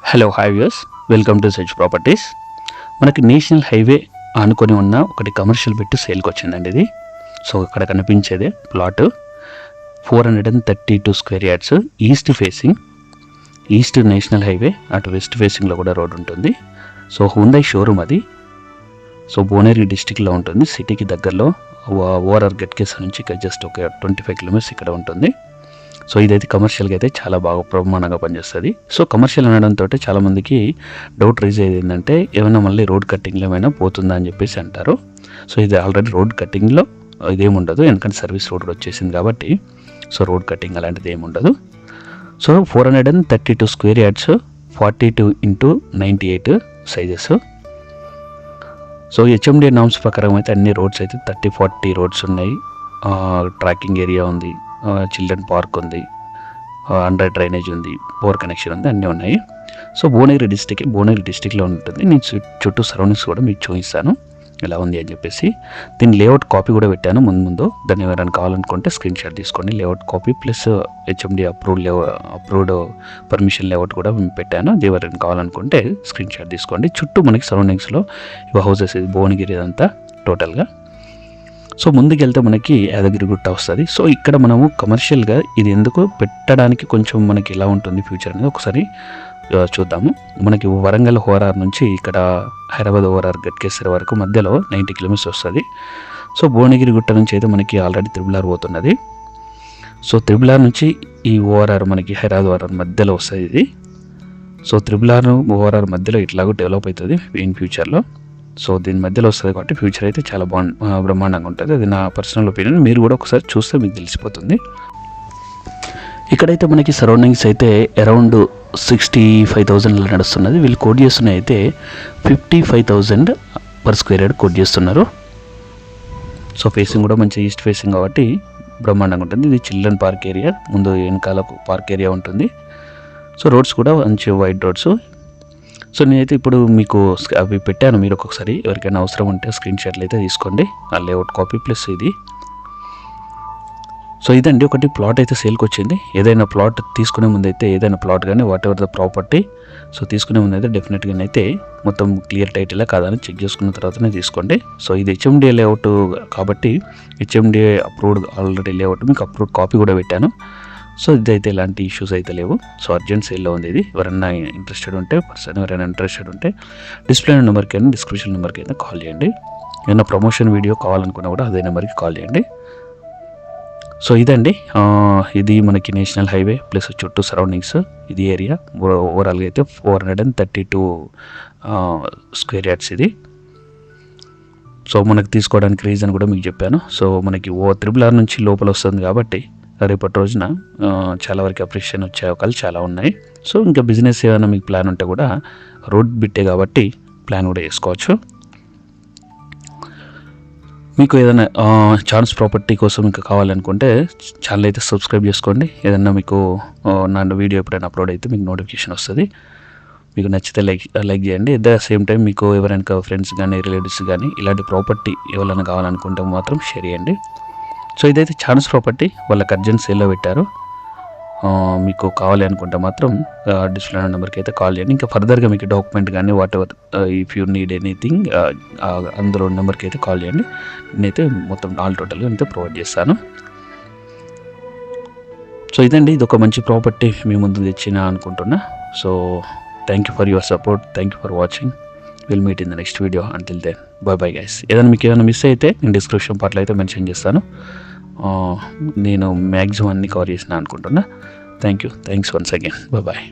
Hello hi viewers, welcome to SEZ properties. మనకి national highway ఆనుకొని ఉన్న ఒకటి కమర్షియల్ బిట్ సేల్కి వచ్చిందండి ఇది. సో ఇక్కడ కనిపించేదే plot 432 square yards, east facing, east national highway, అటు వెస్ట్ ఫేసింగ్లో కూడా రోడ్ ఉంటుంది. సో హుండై షోరూమ్ అది. సో భువనగిరి డిస్టిక్లో ఉంటుంది, సిటీకి దగ్గరలో. ఓఆర్ఆర్ గట్కేసర్ నుంచి జస్ట్ ఒక 25 కిలోమీటర్స్ ఇక్కడ ఉంటుంది. సో ఇదైతే కమర్షియల్గా అయితే చాలా బాగా బ్రహ్మాండంగా పనిచేస్తుంది. సో కమర్షియల్ అనడంతో చాలామందికి డౌట్ రైజ్ అయ్యేది ఏంటంటే ఏమైనా మళ్ళీ రోడ్ కట్టింగ్లో ఏమైనా పోతుందా అని చెప్పేసి అంటారు. సో ఇది ఆల్రెడీ రోడ్ కట్టింగ్లో ఇదేమి ఉండదు, ఎందుకంటే సర్వీస్ రోడ్ కూడా వచ్చేసింది కాబట్టి. సో రోడ్ కట్టింగ్ అలాంటిది ఏమి ఉండదు. So 432 square yards, 42x98 sizes. So HMD norms ప్రకారం అయితే అన్ని రోడ్స్ అయితే 30-40 రోడ్స్ ఉన్నాయి. ట్రాకింగ్ ఏరియా ఉంది, చిల్డ్రన్ పార్క్ ఉంది, అండర్ డ్రైనేజ్ ఉంది, పవర్ కనెక్షన్ ఉంది, అన్నీ ఉన్నాయి. సో భువనగిరి డిస్టిక్లో ఉంటుంది. నేను చుట్టూ సరౌండింగ్స్ కూడా మీకు చూపిస్తాను ఎలా ఉంది అని చెప్పేసి. దీని లేఅవుట్ కాపీ కూడా పెట్టాను ముందు. దాన్ని ఎవరైనా కావాలనుకుంటే స్క్రీన్ షాట్ తీసుకోండి. Layout copy plus HMD approved permission layout కూడా పెట్టాను. అది ఎవరైనా కావాలనుకుంటే స్క్రీన్ షాట్ తీసుకోండి. చుట్టూ మనకి సరౌండింగ్స్లో ఇవి హౌసెస్, భువనగిరి ఇదంతా టోటల్గా. సో ముందుకెళ్తే మనకి యాదగిరిగుట్ట వస్తుంది. సో ఇక్కడ మనము కమర్షియల్గా ఇది ఎందుకు పెట్టడానికి కొంచెం మనకి ఎలా ఉంటుంది ఫ్యూచర్ అనేది ఒకసారి చూద్దాము. మనకి వరంగల్ ఓఆర్ఆర్ నుంచి ఇక్కడ హైదరాబాద్ ఓఆర్ఆర్ గట్కేసర్ వరకు మధ్యలో 90 కిలోమీటర్స్ వస్తుంది. సో భువనగిరిగుట్ట నుంచి అయితే మనకి ఆల్రెడీ త్రిబుల్ పోతున్నది. సో త్రిబుల్ నుంచి ఈ ఓఆర్ఆర్ మనకి హైదరాబాద్ ఓఆర్ఆర్ మధ్యలో వస్తుంది ఇది. సో త్రిబుల్ ఓఆర్ఆర్ మధ్యలో ఇట్లాగూ డెవలప్ అవుతుంది ఇన్ ఫ్యూచర్లో. సో దీని మధ్యలో వస్తుంది కాబట్టి ఫ్యూచర్ అయితే చాలా బ్రహ్మాండంగా ఉంటుంది. అది నా పర్సనల్ ఒపీనియన్. మీరు కూడా ఒకసారి చూస్తే మీకు తెలిసిపోతుంది. ఇక్కడైతే మనకి సరౌండింగ్స్ అయితే అరౌండ్ 65,000 నడుస్తున్నది. వీళ్ళు కోట్ చేస్తున్నాయి అయితే 55,000 పర్ స్క్వేర్ యార్డ్ కోట్ చేస్తున్నారు. సో ఫేసింగ్ కూడా మంచి ఈస్ట్ ఫేసింగ్ కాబట్టి బ్రహ్మాండంగా ఉంటుంది. ఇది చిల్డ్రన్ పార్క్ ఏరియా, ముందు వెనకాల పార్క్ ఏరియా ఉంటుంది. సో రోడ్స్ కూడా మంచి వైడ్ రోడ్స్. సో నేనైతే ఇప్పుడు మీకు అవి పెట్టాను, మీరు ఒక్కొక్కసారి ఎవరికైనా అవసరం ఉంటే స్క్రీన్ షాట్లు అయితే తీసుకోండి. ఆ లేఅవుట్ కాపీ ప్లస్ ఇది. సో ఇదండి ఒకటి ప్లాట్ అయితే సేల్కి వచ్చింది. ఏదైనా ప్లాట్ తీసుకునే ముందు అయితే ఏదైనా ప్లాట్ కానీ what ever the property, so తీసుకునే ముందు అయితే డెఫినెట్గా అయితే మొత్తం క్లియర్ టైటిల్ కాదని చెక్ చేసుకున్న తర్వాతనే తీసుకోండి. సో ఇది హెచ్ఎండిఏ లేఅవుట్ కాబట్టి హెచ్ఎండిఏ అప్రూవ్డ్ ఆల్రెడీ లేఅవుట్, మీకు అప్రూవ్డ్ కాపీ కూడా పెట్టాను. సో ఇదైతే ఎలాంటి ఇష్యూస్ అయితే లేవు. సో అర్జెంట్ సేల్లో ఉంది ఇది. ఎవరైనా ఇంట్రెస్టెడ్ ఉంటే డిస్ప్లే నెంబర్కి అయినా డిస్క్రిప్షన్ నెంబర్కి అయినా కాల్ చేయండి. ఏదైనా ప్రమోషన్ వీడియో కావాలనుకున్నా కూడా అదే నెంబర్కి కాల్ చేయండి. సో ఇదండి, ఇది మనకి నేషనల్ హైవే ప్లస్ చుట్టూ సరౌండింగ్స్ ఇది ఏరియా. ఓవరాల్గా అయితే 432 స్క్వేర్ యార్డ్స్ ఇది. సో మనకు తీసుకోవడానికి రీజన్ కూడా మీకు చెప్పాను. సో మనకి త్రిబుల్ నుంచి లోపల వస్తుంది కాబట్టి రేపటి రోజున చాలా వరకు అప్రిషియేషన్ వచ్చే అవకాశాలు చాలా ఉన్నాయి. సో ఇంకా బిజినెస్ ఏమైనా మీకు ప్లాన్ ఉంటే కూడా రోడ్ బిట్టే కాబట్టి ప్లాన్ కూడా చేసుకోవచ్చు. మీకు ఏదైనా ఛాన్స్ ప్రాపర్టీ కోసం ఇంకా కావాలనుకుంటే ఛానల్ అయితే సబ్స్క్రైబ్ చేసుకోండి. ఏదైనా మీకు నా వీడియో ఎప్పుడైనా అప్లోడ్ అయితే మీకు నోటిఫికేషన్ వస్తుంది. మీకు నచ్చితే లైక్ చేయండి. అట్ ద సేమ్ టైం మీకు ఎవరైనా ఫ్రెండ్స్ కానీ రిలేటివ్స్ కానీ ఇలాంటి ప్రాపర్టీ ఎవరైనా కావాలనుకుంటే మాత్రం షేర్ చేయండి. సో ఇదైతే ఛాన్స్ ప్రాపర్టీ, వాళ్ళకి అర్జెంట్ సేల్లో పెట్టారు. మీకు కావాలి అనుకుంటే మాత్రం డిస్ప్లే నెంబర్కి అయితే కాల్ చేయండి. ఇంకా ఫర్దర్గా మీకు డాక్యుమెంట్ కానీ what ever if you need anything అందులో నెంబర్కి అయితే కాల్ చేయండి. నేనైతే మొత్తం ఆల్ టోటల్గా అయితే ప్రొవైడ్ చేస్తాను. సో ఇదండి, ఇది ఒక మంచి ప్రాపర్టీ మీ ముందు తెచ్చిన అనుకుంటున్నా. So thank you for your support, thank you for watching. Will meet in the next video. Until then bye guys. మీకు ఏదైనా మిస్ అయితే నేను డిస్క్రిప్షన్ పార్ట్లో అయితే మెన్షన్ చేస్తాను. నేను మ్యాక్సిమం అన్ని కవర్ చేసిన అనుకుంటున్నా. Thanks once again. బాయ్.